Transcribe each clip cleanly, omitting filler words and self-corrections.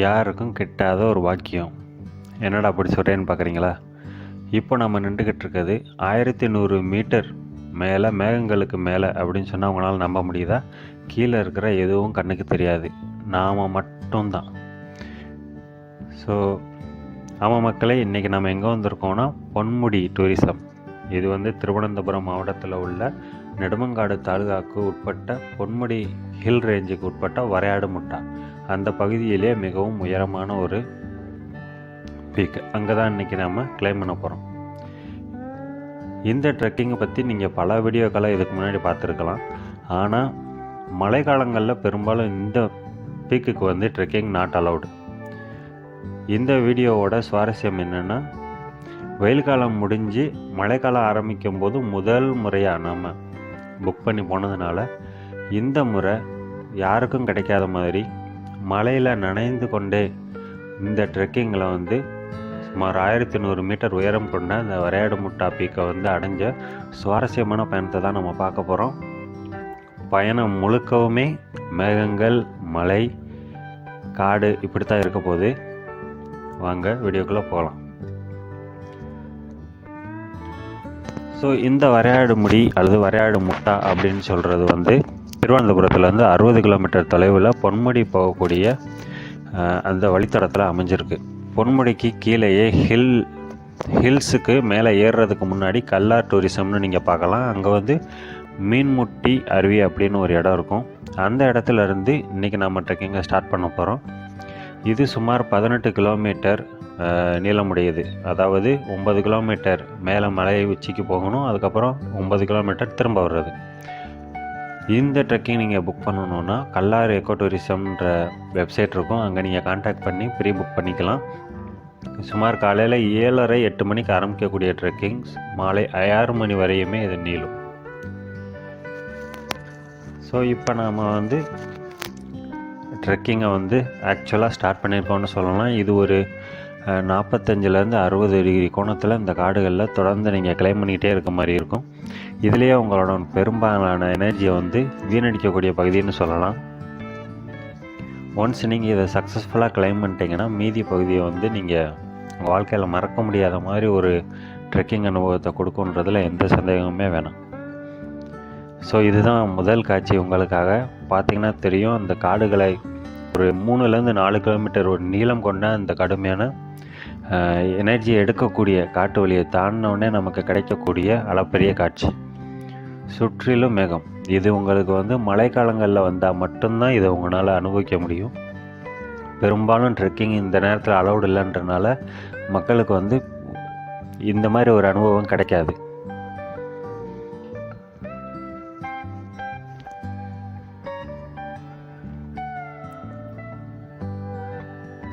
யாருக்கும் கிட்டாத ஒரு பாக்கியம். என்னடா அப்படி சொல்கிறேன்னு பார்க்குறீங்களா? இப்போ நம்ம நின்றுக்கிட்டு இருக்கிறது 1100 மீட்டர் மேலே, மேகங்களுக்கு மேலே அப்படின்னு சொன்னால் அவங்களால நம்ப முடியுதா? கீழே இருக்கிற எதுவும் கண்ணுக்கு தெரியாது, நாம் மட்டும்தான். ஸோ ஆமாம் மக்களே, இன்றைக்கி நம்ம எங்கே வந்திருக்கோம்னா பொன்முடி டூரிசம். இது திருவனந்தபுரம் மாவட்டத்தில் உள்ள நெடுமங்காடு தாலுகாவுக்கு உட்பட்ட பொன்முடி ஹில் ரேஞ்சுக்கு உட்பட்ட வரையாடு முட்டா, அந்த பகுதியிலே மிகவும் உயரமான ஒரு பீக். அங்கே தான் இன்றைக்கி நம்ம கிளைம் பண்ண போகிறோம். இந்த ட்ரெக்கிங்கை பற்றி நீங்கள் பல வீடியோக்களை இதுக்கு முன்னாடி பார்த்துருக்கலாம். ஆனால் மழை காலங்களில் பெரும்பாலும் இந்த பீக்குக்கு ட்ரெக்கிங் நாட் அலவுடு. இந்த வீடியோவோட சுவாரஸ்யம் என்னென்னா, வெயில் காலம் முடிஞ்சு மழைக்காலம் ஆரம்பிக்கும் போது முதல் முறையாக நம்ம புக் பண்ணி போனதுனால இந்த முறை யாருக்கும் கிடைக்காத மாதிரி மலையில் நனைந்து கொண்டே இந்த ட்ரெக்கிங்கில் சுமார் 1100 மீட்டர் உயரம் கொண்ட இந்த வரையாடு முட்டா பீக்கை அடைஞ்ச சுவாரஸ்யமான பயணத்தை தான் நம்ம பார்க்க போகிறோம். பயணம் முழுக்கவுமே மேகங்கள், மலை, காடு இப்படி தான் இருக்க போகுது. வாங்க வீடியோக்குள்ளே போகலாம். ஸோ இந்த வரையாடு முடி அல்லது வரையாடு முட்டா அப்படின்னு சொல்கிறது திருவனந்தபுரத்துலேருந்து 60 கிலோமீட்டர் தொலைவில் பொன்முடி போகக்கூடிய அந்த வழித்தடத்தில் அமைஞ்சிருக்கு. பொன்முடிக்கு கீழேயே ஹில்ஸுக்கு மேலே ஏறுறதுக்கு முன்னாடி கல்லார் டூரிசம்னு நீங்கள் பார்க்கலாம். அங்கே மீன்முட்டி அருவி அப்படின்னு ஒரு இடம் இருக்கும். அந்த இடத்துல இருந்து இன்றைக்கி நம்ம ட்ரெக்கிங்கை ஸ்டார்ட் பண்ண போகிறோம். இது சுமார் 18 கிலோமீட்டர் நீளமுடையது. அதாவது 9 கிலோமீட்டர் மேலே மலை உச்சிக்கு போகணும், அதுக்கப்புறம் 9 கிலோமீட்டர் திரும்ப வர்றது. இந்த ட்ரெக்கிங் நீங்கள் புக் பண்ணணுன்னா கல்லார் எக்கோ டூரிசம்ன்ற வெப்சைட் இருக்கும். அங்கே நீங்கள் கான்டாக்ட் பண்ணி ப்ரீ புக் பண்ணிக்கலாம். சுமார் காலையில் 7:30-8 மணிக்கு ஆரம்பிக்கக்கூடிய ட்ரெக்கிங்ஸ் மாலை 6 மணி வரையுமே இது நீளும். ஸோ இப்போ நாம் ட்ரெக்கிங்கை ஆக்சுவலாக ஸ்டார்ட் பண்ணியிருக்கோன்னு சொல்லலாம். இது ஒரு 45லேருந்து 60 டிகிரி கோணத்தில் இந்த காடுகளில் தொடர்ந்து நீங்கள் கிளைம் பண்ணிக்கிட்டே இருக்க மாதிரி இருக்கும். இதுலேயே உங்களோட பெரும்பாலான எனர்ஜியை வீணடிக்கக்கூடிய பகுதின்னு சொல்லலாம். ஒன்ஸ் நீங்கள் இதை சக்ஸஸ்ஃபுல்லாக கிளைம் பண்ணிட்டீங்கன்னா மீதி பகுதியை நீங்கள் உங்கள் வாழ்க்கையில் மறக்க முடியாத மாதிரி ஒரு ட்ரெக்கிங் அனுபவத்தை கொடுக்குன்றதில் எந்த சந்தேகமுமே வேணாம். ஸோ இதுதான் முதல் காட்சி. உங்களுக்காக பார்த்தீங்கன்னா தெரியும், அந்த காடுகளை ஒரு 3லேருந்து 4 கிலோமீட்டர் ஒரு நீளம் கொண்ட அந்த கடுமையான எனர்ஜியை எடுக்கக்கூடிய காட்டு வழியை தாண்டினோடனே நமக்கு கிடைக்கக்கூடிய அளப்பெரிய காட்சி. சுற்றிலும் மேகம். இது உங்களுக்கு மழைக்காலங்களில் வந்தால் மட்டும்தான் இதை உங்களால் அனுபவிக்க முடியும். பெரும்பாலும் ட்ரெக்கிங் இந்த நேரத்தில் அலௌடு இல்லைன்றனால மக்களுக்கு இந்த மாதிரி ஒரு அனுபவம் கிடைக்காது.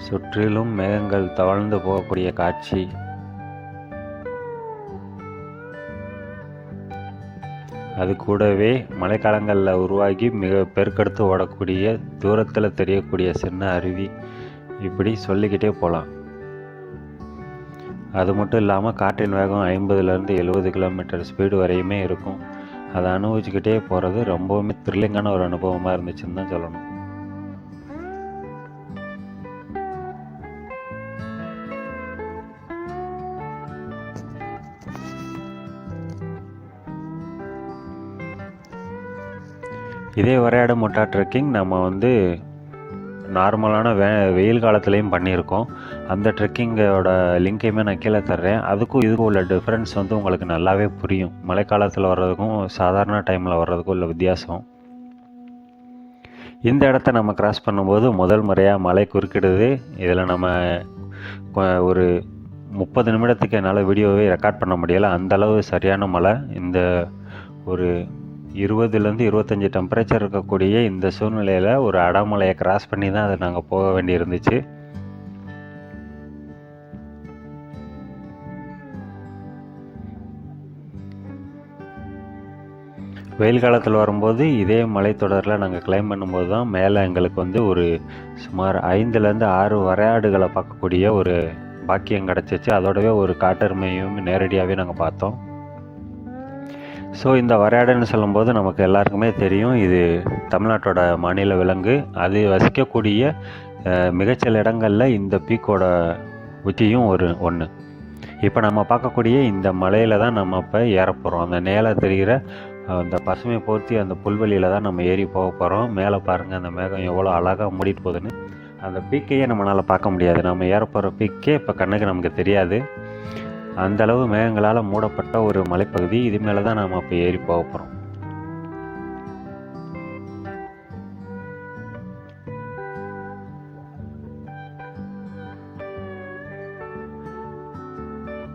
சுற்றிலும் மேகங்கள் தவழ்ந்து போகக்கூடிய காட்சி. அது கூடவே மழைக்காலங்களில் உருவாகி மிக பெருக்கெடுத்து ஓடக்கூடிய தூரத்தில் தெரியக்கூடிய சின்ன அருவி, இப்படி சொல்லிக்கிட்டே போகலாம். அது மட்டும் இல்லாமல் காற்றின் வேகம் 50லேருந்து 70 கிலோமீட்டர் ஸ்பீடு வரையுமே இருக்கும். அதை அனுபவிச்சுக்கிட்டே போகிறது ரொம்பவுமே த்ரில்லிங்கான ஒரு அனுபவமாக இருந்துச்சுன்னு தான் சொல்லணும். இதே வரையாடு முட்டா ட்ரெக்கிங் நம்ம நார்மலான வெயில் காலத்துலேயும் பண்ணியிருக்கோம். அந்த ட்ரெக்கிங்கோட லிங்கையுமே நான் கீழே தர்றேன். அதுக்கும் இதுக்கும் உள்ள டிஃப்ரென்ஸ் உங்களுக்கு நல்லாவே புரியும். மழைக்காலத்தில் வர்றதுக்கும் சாதாரண டைமில் வர்றதுக்கும் உள்ள வித்தியாசம். இந்த இடத்த நம்ம கிராஸ் பண்ணும்போது முதல் முறையாக மழை குறுக்கிடுது. இதில் நம்ம ஒரு 30 நிமிடத்துக்கு என்னால் வீடியோவே ரெக்கார்ட் பண்ண முடியலை, அந்தளவு சரியான மழை. இந்த ஒரு 20லேருந்து 25 டெம்பரேச்சர் இருக்கக்கூடிய இந்த சூழ்நிலையில் ஒரு அடாமலையை கிராஸ் பண்ணி தான் அதை நாங்கள் போக வேண்டி இருந்துச்சு. வெயில் காலத்தில் வரும்போது இதே மலைத்தொடரில் நாங்கள் கிளைம் பண்ணும்போது தான் மேலே எங்களுக்கு ஒரு சுமார் 5லேருந்து 6 வரையாடுகளை பார்க்கக்கூடிய ஒரு பாக்கியம் கிடச்சிச்சு. அதோடவே ஒரு காட்டெருமையும் நேரடியாகவே நாங்கள் பார்த்தோம். ஸோ இந்த வரையாடுன்னு சொல்லும்போது நமக்கு எல்லாருக்குமே தெரியும், இது தமிழ்நாட்டோட மாநில விலங்கு. அது வசிக்கக்கூடிய மிகச்சில இடங்களில் இந்த பீக்கோட உச்சியும் ஒன்று. இப்போ நம்ம பார்க்கக்கூடிய இந்த மலையில் தான் நம்ம இப்போ ஏற போகிறோம். அந்த நேரா தெரிகிற அந்த பசுமை போர்த்தி அந்த புல்வெளியில் தான் நம்ம ஏறி போக போகிறோம். மேலே பாருங்கள் அந்த மேகம் எவ்வளோ அழகாக மூடிட்டு போகுதுன்னு. அந்த பீக்கையே நம்மளால் பார்க்க முடியாது. நம்ம ஏற போகிற பீக்கே இப்போ கண்ணுக்கு நமக்கு தெரியாது. அந்தளவு மேகங்களால் மூடப்பட்ட ஒரு மலைப்பகுதி. இது மேலே தான் நம்ம இப்போ ஏறி போக போகிறோம்.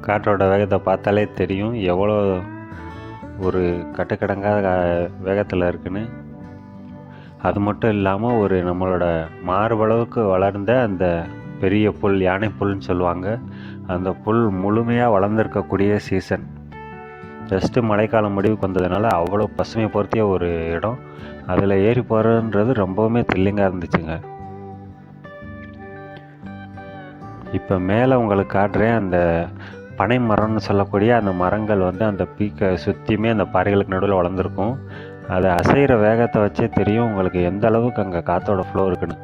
காற்றோட வேகத்தை பார்த்தாலே தெரியும் எவ்வளோ ஒரு கட்டுக்கடங்காத வேகத்தில் இருக்குன்னு. அது மட்டும் இல்லாமல் ஒரு நம்மளோட மார்பளவுக்கு வளர்ந்த அந்த பெரிய புல், யானை புல்னு சொல்லுவாங்க, அந்த புல் முழுமையாக வளர்ந்துருக்கக்கூடிய சீசன். ஜஸ்ட்டு மழைக்காலம் முடிவுக்கு வந்ததுனால அவ்வளோ பசுமை பொருத்திய ஒரு இடம். அதில் ஏறி போகிறதுன்றது ரொம்பவுமே த்ரில்லிங்காக இருந்துச்சுங்க. இப்போ மேலே உங்களுக்கு காட்டுறேன் அந்த பனை மரம்னு சொல்லக்கூடிய அந்த மரங்கள் அந்த பீக்கை சுற்றியுமே அந்த பாறைகளுக்கு நடுவில் வளர்ந்துருக்கும். அதை அசைகிற வேகத்தை வச்சே தெரியும் உங்களுக்கு எந்த அளவுக்கு அங்கே காற்றோட ஃப்ளோ இருக்குன்னு.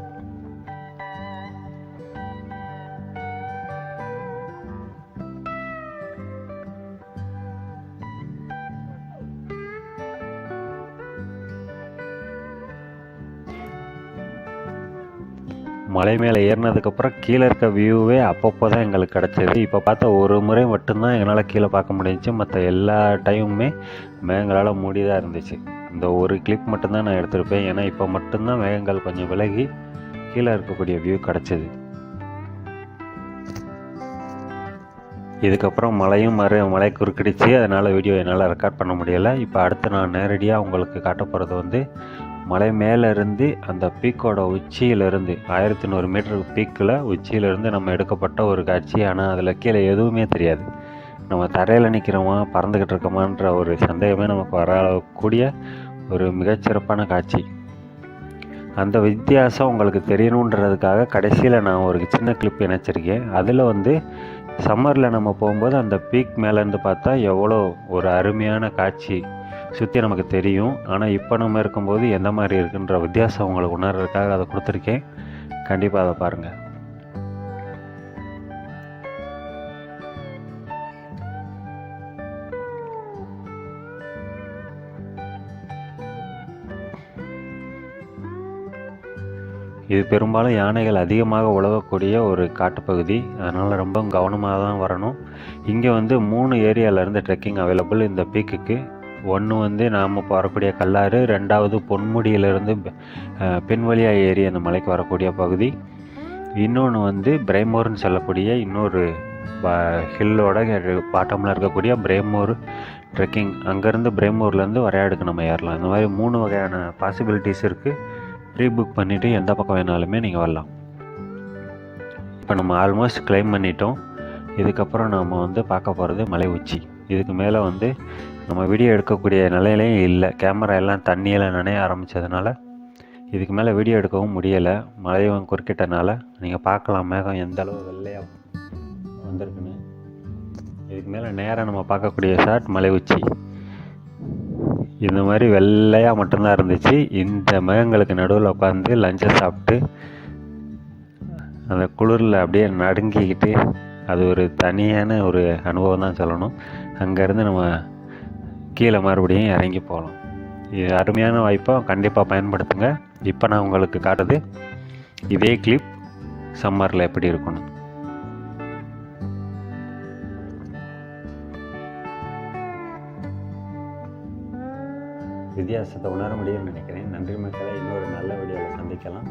மலை மேலே ஏறினதுக்கப்புறம் கீழே இருக்க வியூவே அப்பப்போ தான் எங்களுக்கு கிடச்சிது. இப்போ பார்த்தா ஒரு முறை மட்டும்தான் என்னால் கீழே பார்க்க முடிஞ்சிச்சு. மற்ற எல்லா டைமுமே மேகங்களால் மூடி தான் இருந்துச்சு. இந்த ஒரு கிளிப் மட்டும்தான் நான் எடுத்திருப்பேன். ஏன்னா இப்போ மட்டும்தான் மேகங்கள் கொஞ்சம் விலகி கீழே இருக்கக்கூடிய வியூ கிடச்சிது. இதுக்கப்புறம் மழை குறுக்கிடுச்சு. அதனால் வீடியோ என்னால் ரெக்கார்ட் பண்ண முடியலை. இப்போ அடுத்து நான் நேரடியாக உங்களுக்கு காட்ட போகிறது மலை மேலேருந்து அந்த பீக்கோட உச்சியிலேருந்து 1100 மீட்டர் பீக்கில் உச்சியிலேருந்து நம்ம எடுக்கப்பட்ட ஒரு காட்சி. ஆனால் அதில் கீழே எதுவுமே தெரியாது. நம்ம தரையில் நிற்கிறோமா பறந்துக்கிட்டு இருக்கோமான்ற ஒரு சந்தேகமே நமக்கு வரக்கூடிய ஒரு மிகச்சிறப்பான காட்சி. அந்த வித்தியாசம் உங்களுக்கு தெரியணுன்றதுக்காக கடைசியில் நான் ஒரு சின்ன கிளிப் இணைச்சிருக்கேன். அதில் சம்மரில் நம்ம போகும்போது அந்த பீக் மேலேருந்து பார்த்தா எவ்வளோ ஒரு அருமையான காட்சி சுற்றி நமக்கு தெரியும். ஆனால் இப்போ நம்ம இருக்கும்போது எந்த மாதிரி இருக்குன்ற வித்தியாசம் உங்களுக்கு உணர்றதுக்காக அதை கொடுத்துருக்கேன். கண்டிப்பாக அதை பாருங்கள். இது பெரும்பாலும் யானைகள் அதிகமாக உழவக்கூடிய ஒரு காட்டுப்பகுதி. அதனால் ரொம்ப கவனமாக தான் வரணும். இங்கே 3 ஏரியாவிலேருந்து ட்ரெக்கிங் அவைலபிள் இந்த பீக்குக்கு. ஒன்று நாம் வரக்கூடிய கல்லாறு, 2வது பொன்முடியிலிருந்து பின்வழியா ஏரி அந்த மலைக்கு வரக்கூடிய பகுதி. இன்னொன்று பிரேமோர்னு சொல்லக்கூடிய இன்னொரு ஹில்லோட பாட்டமில் இருக்கக்கூடிய பிரேமோர் ட்ரெக்கிங். அங்கேருந்து பிரேமோர்லேருந்து வரையாடுக்கு நம்ம ஏறலாம். இந்த மாதிரி 3 வகையான பாசிபிலிட்டிஸ் இருக்குது. ப்ரீ புக் பண்ணிவிட்டு எந்த பக்கம் வேணாலுமே நீங்கள் வரலாம். இப்போ நம்ம ஆல்மோஸ்ட் கிளைம் பண்ணிட்டோம். இதுக்கப்புறம் நம்ம பார்க்க போகிறது மலை உச்சி. இதுக்கு மேலே நம்ம வீடியோ எடுக்கக்கூடிய நிலையிலையும் இல்லை. கேமரா எல்லாம் தண்ணியில் நனைய ஆரம்பித்ததுனால இதுக்கு மேலே வீடியோ எடுக்கவும் முடியலை. மழையும் குறுக்கிட்டனால நீங்கள் பார்க்கலாம் மேகம் எந்த அளவு வெள்ளையாக வந்திருக்குன்னு. இதுக்கு மேலே நேராக நம்ம பார்க்கக்கூடிய ஷாட் மலை உச்சி. இந்த மாதிரி வெள்ளையாக மட்டும்தான் இருந்துச்சு. இந்த மேகங்களுக்கு நடுவில் உட்காந்து லஞ்சை சாப்பிட்டு அந்த குளிரில் அப்படியே நடுங்கிக்கிட்டு அது ஒரு தனியான ஒரு அனுபவம் தான் சொல்லணும். அங்கேருந்து நம்ம கீழே மறுபடியும் இறங்கி போகலாம். இது அருமையான வாய்ப்பை கண்டிப்பாக பயன்படுத்துங்க. இப்போ நான் உங்களுக்கு காட்டுது இதே கிளிப் சம்மரில் எப்படி இருக்கணும். வித்தியாசத்தை உணர முடியும்னு நினைக்கிறேன். நன்றி மக்களை. இன்னொரு நல்ல வீடியோவில் சந்திக்கலாம்.